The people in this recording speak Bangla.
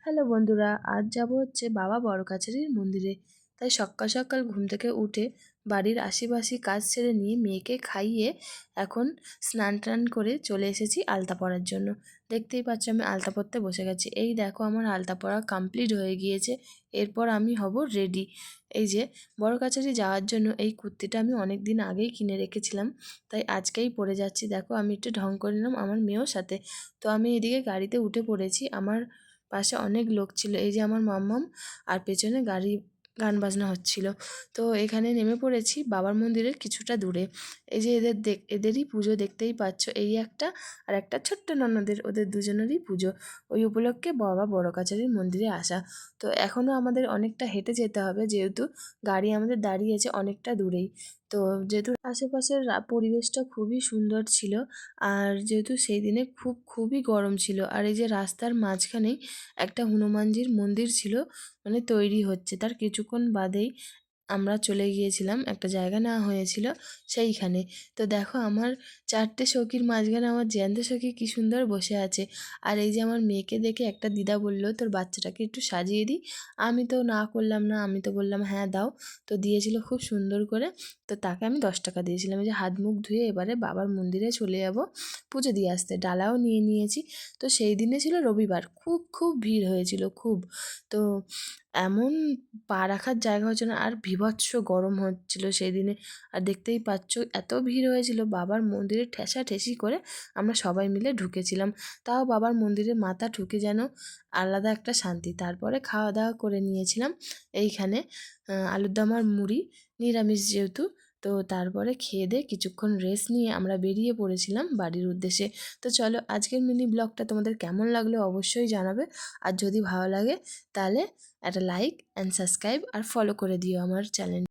হ্যালো বন্ধুরা, আজ যাব হচ্ছে বাবা বড়কাছারির মন্দিরে। তাই সকাল সকাল ঘুম থেকে উঠে বাড়ির আশেপাশে কাজ ছেড়ে নিয়ে মেয়েকে খাইয়ে এখন স্নান টান করে চলে এসেছি আলতা পরার জন্য। দেখতেই পাচ্ছ আমি আলতা পরতে বসে গেছি। এই দেখো আমার আলতা পরা কমপ্লিট হয়ে গিয়েছে। এরপর আমি হব রেডি। এই যে বড়কাছারি যাওয়ার জন্য এই কুর্তিটা আমি অনেক দিন আগেই কিনে রেখেছিলাম, তাই আজকেই পরে যাচ্ছি। দেখো আমি একটু ঢং করে নিলাম আমার মেয়ের সাথে। তো আমি এদিকে গাড়িতে উঠে পড়েছি। আমার পাশে অনেক লোক ছিল, এই যে আমার মাম্মাম, আর পেছনে গাড়ি গান বাজনা হচ্ছিল। তো এখানে নেমে পড়েছি বাবার মন্দিরের কিছুটা দূরে। এই যে এদেরই পুজো দেখতেই পাচ্ছ, এই একটা আর একটা ছোট্ট ননদের, ওদের দুজনেরই পুজো। ওই উপলক্ষে বাবা বড়কাছারির মন্দিরে আসা। তো এখনও আমাদের অনেকটা হেঁটে যেতে হবে, যেহেতু গাড়ি আমাদের দাঁড়িয়েছে অনেকটা দূরেই। তো যেহেতু আশেপাশের পরিবেশটা খুবই সুন্দর ছিল, আর যেহেতু সেই দিনে খুবই গরম ছিল, আর এই যে রাস্তার মাঝখানেই একটা হনুমানজির মন্দির ছিল, মানে তৈরি হচ্ছে, তার কিছুক্ষণ বাদেই আমরা চলে গিয়েছিলাম, একটা জায়গা নেওয়া হয়েছিল সেইখানে। তো দেখো আমার চারটে সখীর মাঝখানে আমার জ্যান্ত সখী কী সুন্দর বসে আছে। আর এই যে আমার মেয়েকে দেখে একটা দিদা বলল, তোর বাচ্চাটাকে একটু সাজিয়ে দিই। আমি তো না করলাম না, আমি তো বললাম হ্যাঁ দাও। তো দিয়েছিল খুব সুন্দর করে। তো তাকে আমি 10 টাকা দিয়েছিলাম। এই যে হাত মুখ ধুয়ে এবারে বাবার মন্দিরে চলে যাব পুজো দিয়ে আসতে। ডালাও নিয়ে নিয়েছি। তো সেই দিনে ছিল রবিবার, খুব ভিড় হয়েছিল খুব। তো এমন পা রাখার জায়গা হচ্ছে না, আর বীভৎস গরম হচ্ছিল সেই দিনে। আর দেখতেই পাচ্ছ এত ভিড় হয়েছিল, বাবার মন্দিরে ঠেসাঠেসি করে আমরা সবাই মিলে ঢুকেছিলাম। তাও বাবার মন্দিরে মাথা ঠুকে যেন আলাদা একটা শান্তি। তারপরে খাওয়া দাওয়া করে নিয়েছিলাম এইখানে আলুর দম আর মুড়ি, নিরামিষ যেহেতু। তো তারপরে খেয়ে দিয়ে কিছুক্ষণ রেস্ট নিয়ে আমরা বেরিয়ে পড়েছিলাম বাড়ির উদ্দেশ্যে। তো চলো আজকের মিনি ব্লগটা তোমাদের কেমন লাগলো অবশ্যই জানাবে। আর যদি ভালো লাগে তাহলে একটা লাইক অ্যান্ড সাবস্ক্রাইব আর ফলো করে দিও আমার চ্যানেল।